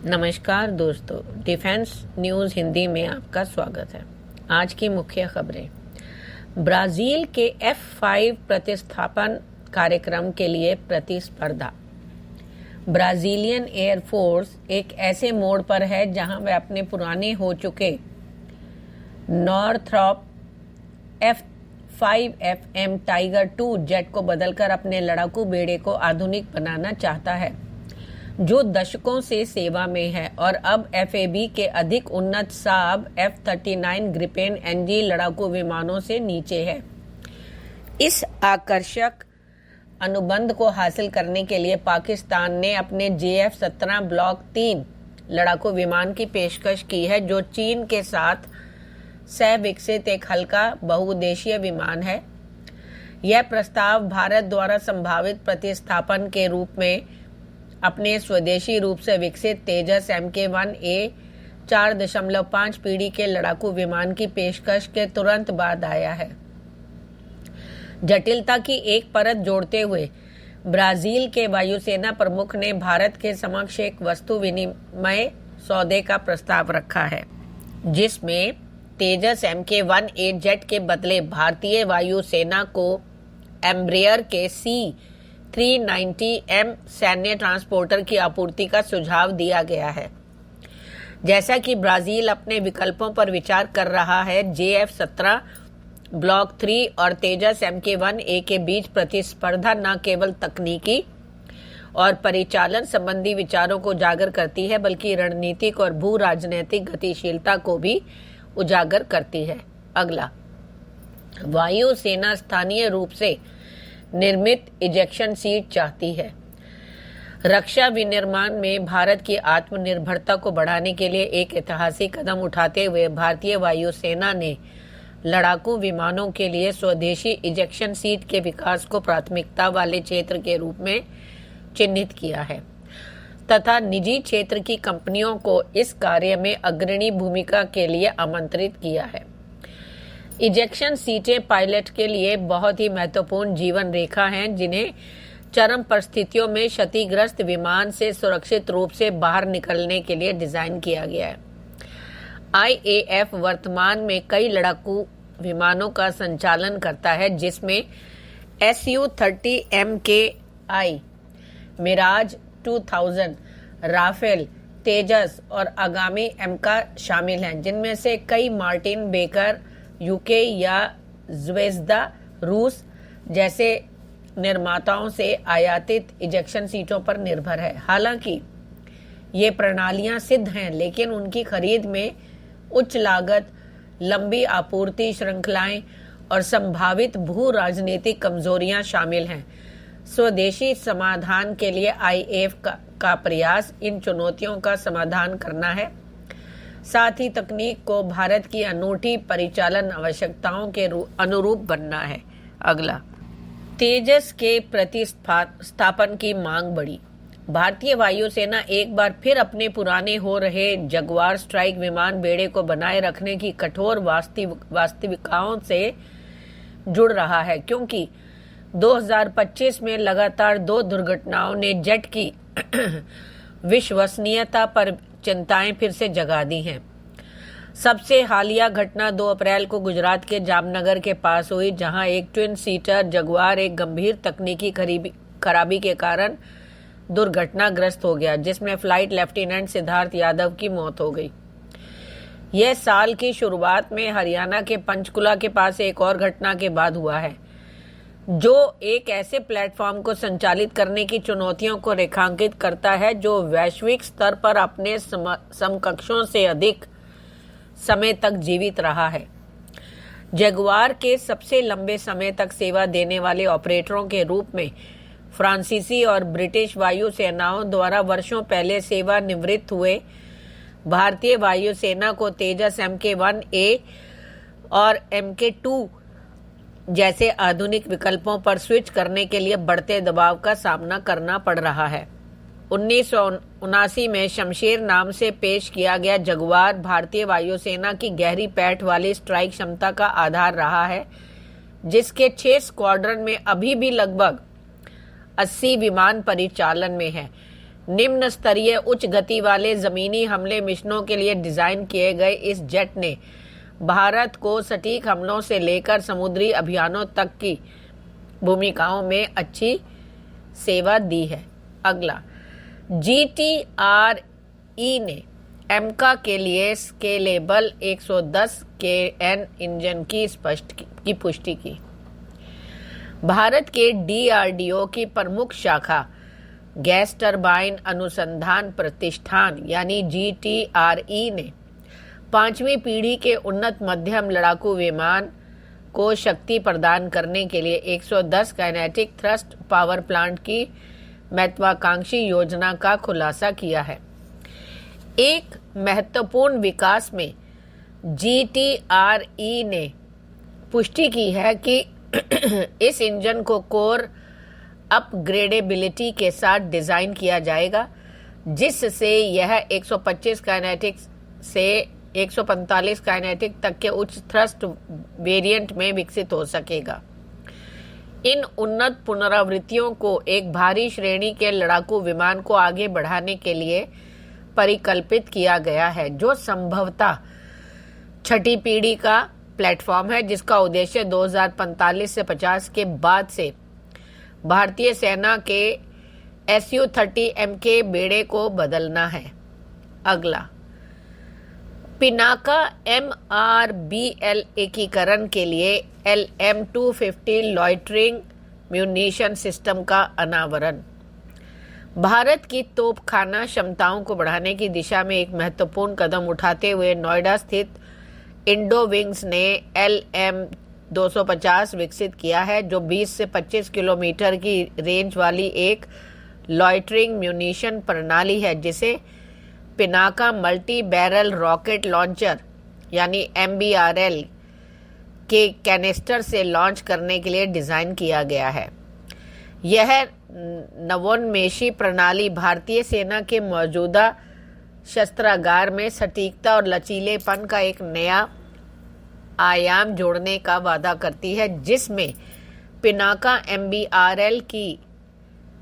नमस्कार दोस्तों, defence news Hindi में आपका स्वागत है। आज की मुख्य खबरें। ब्राज़ील के F-5 प्रतिस्थापन कार्यक्रम के लिए प्रतिस्पर्धा। ब्राज़ीलियन एयरफोर्स एक ऐसे मोड़ पर है जहां वह अपने पुराने हो चुके नॉर्थरॉप F-5FM टाइगर 2 जेट को बदलकर अपने लड़ाकू बेड़े को आधुनिक बनाना चाहता है, जो दशकों से सेवा में है और अब FAB के अधिक उन्नत साब F-39 ग्रिपेन NG लड़ाकू विमानों से नीचे है। इस आकर्षक अनुबंध को हासिल करने के लिए पाकिस्तान ने अपने JF-17 ब्लॉक 3 लड़ाकू विमान की पेशकश की है, जो चीन के साथ सह विकसित एक हल्का बहुउद्देशीय विमान है। यह प्रस्ताव भारत द्वारा संभावित प्रतिस्थापन के रूप में अपने स्वदेशी रूप से विकसित तेजस MK-1A 4.5 पीढ़ी के लड़ाकू विमान की पेशकश के तुरंत बाद आया है। जटिलता की एक परत जोड़ते हुए ब्राजील के वायुसेना प्रमुख ने भारत के समक्ष एक वस्तु विनिमय सौदे का प्रस्ताव रखा है, जिसमें तेजस MK-1A जेट के बदले भारतीय वायुसेना को एम्ब्रेयर के C-390M सैन्य ट्रांसपोर्टर की आपूर्ति का सुझाव दिया गया है। जैसा कि ब्राजील अपने विकल्पों पर विचार कर रहा है, JF-17 ब्लॉक 3 और तेजस MK-1A के बीच प्रतिस्पर्धा न केवल तकनीकी और परिचालन संबंधी विचारों को उजागर करती है, बल्कि रणनीतिक और भू राजनीतिक गतिशीलता को भी उजागर करती है। अगला, वायुसेना स्थानीय रूप से निर्मित इजेक्शन सीट चाहती है। रक्षा विनिर्माण में भारत की आत्मनिर्भरता को बढ़ाने के लिए एक ऐतिहासिक कदम उठाते हुए भारतीय वायुसेना ने लड़ाकू विमानों के लिए स्वदेशी इजेक्शन सीट के विकास को प्राथमिकता वाले क्षेत्र के रूप में चिन्हित किया है तथा निजी क्षेत्र की कंपनियों को इस कार्य में अग्रणी भूमिका के लिए आमंत्रित किया है। इजेक्शन सीटें पायलट के लिए बहुत ही महत्वपूर्ण जीवन रेखा हैं, जिन्हें चरम परिस्थितियों में क्षतिग्रस्त विमान से सुरक्षित रूप से बाहर निकलने के लिए डिजाइन किया गया है। IAF वर्तमान में कई लड़ाकू विमानों का संचालन करता है, जिसमें Su-30 MKI, मिराज 2000, राफेल, तेजस और आगामी एमका शामिल हैं, जिनमें से कई मार्टिन बेकर UK या ज़्वेज़दा रूस जैसे निर्माताओं से आयातित इजेक्शन सीटों पर निर्भर है। हालांकि ये प्रणालियां सिद्ध हैं, लेकिन उनकी खरीद में उच्च लागत, लंबी आपूर्ति श्रृंखलाएं और संभावित भू राजनीतिक कमजोरियां शामिल हैं। स्वदेशी समाधान के लिए IAF का प्रयास इन चुनौतियों का समाधान करना है, साथ ही तकनीक को भारत की अनूठी परिचालन आवश्यकताओं के अनुरूप बनना है। अगला, तेजस के प्रतिस्थापन की मांग बढ़ी। भारतीय वायुसेना एक बार फिर अपने पुराने हो रहे जगुआर स्ट्राइक विमान बेड़े को बनाए रखने की कठोर वास्तविकताओं से जुड़ रहा है, क्योंकि 2025 में लगातार 2 दुर्घटनाओं ने जेट की विश्वसनीयता पर चिंताएं फिर से जगा दी हैं। सबसे हालिया घटना 2 अप्रैल को गुजरात के जामनगर के पास हुई, जहां एक ट्विन सीटर जगुआर एक गंभीर तकनीकी खराबी के कारण दुर्घटनाग्रस्त हो गया, जिसमें फ्लाइट लेफ्टिनेंट सिद्धार्थ यादव की मौत हो गई। यह साल की शुरुआत में हरियाणा के पंचकुला के पास एक और घटना के बाद हुआ है, जो एक ऐसे प्लेटफॉर्म को संचालित करने की चुनौतियों को रेखांकित करता है, जो वैश्विक स्तर पर अपने समकक्षों से अधिक समय तक जीवित रहा है। जगुआर के सबसे लंबे समय तक सेवा देने वाले ऑपरेटरों के रूप में फ्रांसीसी और ब्रिटिश वायु सेनाओं द्वारा वर्षों पहले सेवानिवृत्त हुए भारतीय वायुसेना को तेजस MK-1A और MK-2 जैसे आधुनिक विकल्पों पर स्विच करने के लिए बढ़ते दबाव का सामना करना पड़ रहा है। 1979 में शमशेर नाम से पेश किया गया जगुआर भारतीय वायुसेना की गहरी पैठ वाली स्ट्राइक क्षमता का आधार रहा है, जिसके 6 स्क्वाड्रन में अभी भी लगभग 80 विमान परिचालन में है। निम्न स्तरीय उच्च गति वाले जमीनी हमले मिशनों के लिए डिजाइन किए गए इस जेट ने भारत को सटीक हमलों से लेकर समुद्री अभियानों तक की भूमिकाओं में अच्छी सेवा दी है। अगला, GTRE ने एमका के लिए स्केलेबल 110 KN इंजन की पुष्टि की। भारत के DRDO की प्रमुख शाखा गैस टरबाइन अनुसंधान प्रतिष्ठान यानी GTRE ने 5वीं पीढ़ी के उन्नत मध्यम लड़ाकू विमान को शक्ति प्रदान करने के लिए 110 काइनेटिक थ्रस्ट पावर प्लांट की महत्वाकांक्षी योजना का खुलासा किया है। एक महत्वपूर्ण विकास में GTRE ने पुष्टि की है कि इस इंजन को कोर अपग्रेडेबिलिटी के साथ डिजाइन किया जाएगा, जिससे यह 125 काइनेटिक से 145 काइनेटिक तक के उच्च थ्रस्ट वेरिएंट में विकसित हो सकेगा। इन उन्नत पुनरावृत्तियों को एक भारी श्रेणी के लड़ाकू विमान को आगे बढ़ाने के लिए परिकल्पित किया गया है, जो संभवतः छठी पीढ़ी का प्लेटफॉर्म है, जिसका उद्देश्य 2045 से 50 के बाद से भारतीय सेना के Su-30M के बेड़े को बदलना है। अगला, पिनाका MRBL एकीकरण के लिए LM-250 लॉइटरिंग म्यूनिशन सिस्टम का अनावरण। भारत की तोपखाना क्षमताओं को बढ़ाने की दिशा में एक महत्वपूर्ण कदम उठाते हुए नोएडा स्थित इंडोविंग्स ने LM-250 विकसित किया है, जो 20 से 25 किलोमीटर की रेंज वाली एक लॉइटरिंग म्यूनिशन प्रणाली है, जिसे Pinaka multi barrel rocket launcher यानी MBRL के कैनिस्टर से लॉन्च करने के लिए डिजाइन किया गया है। यह नवोन्मेषी प्रणाली भारतीय सेना के मौजूदा शस्त्रागार में सटीकता और लचीलेपन का एक नया आयाम जोड़ने का वादा करती है, जिसमें पिनाका MBRL की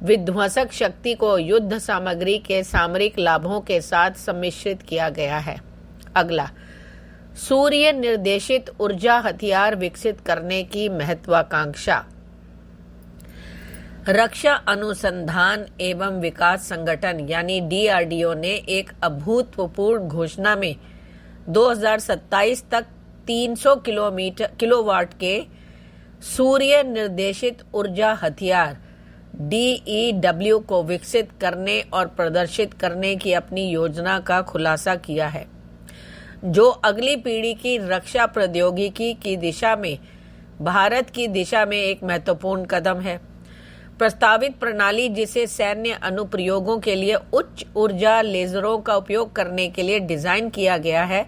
विध्वंसक शक्ति को युद्ध सामग्री के सामरिक लाभों के साथ सम्मिश्रित किया गया है। अगला, सूर्य निर्देशित ऊर्जा हथियार विकसित करने की महत्वाकांक्षा। रक्षा अनुसंधान एवं विकास संगठन यानी DRDO ने एक अभूतपूर्व घोषणा में 2027 तक 300 किलोवाट के सूर्य निर्देशित ऊर्जा हथियार DEW को विकसित करने और प्रदर्शित करने की अपनी योजना का खुलासा किया है, जो अगली पीढ़ी की रक्षा प्रौद्योगिकी की दिशा में भारत की दिशा में एक महत्वपूर्ण कदम है। प्रस्तावित प्रणाली, जिसे सैन्य अनुप्रयोगों के लिए उच्च ऊर्जा लेजरों का उपयोग करने के लिए डिजाइन किया गया है,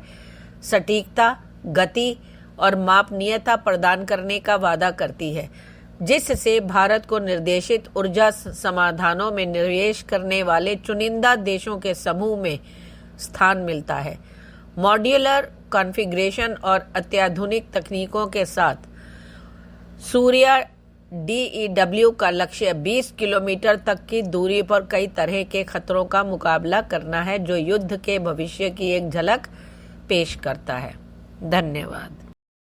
सटीकता, गति और मापनीयता प्रदान करने का वादा करती है, जिससे भारत को निर्देशित ऊर्जा समाधानों में निवेश करने वाले चुनिंदा देशों के समूह में स्थान मिलता है। मॉड्यूलर कॉन्फ़िगरेशन और अत्याधुनिक तकनीकों के साथ सूर्य DEW का लक्ष्य 20 किलोमीटर तक की दूरी पर कई तरह के खतरों का मुकाबला करना है, जो युद्ध के भविष्य की एक झलक पेश करता है। धन्यवाद।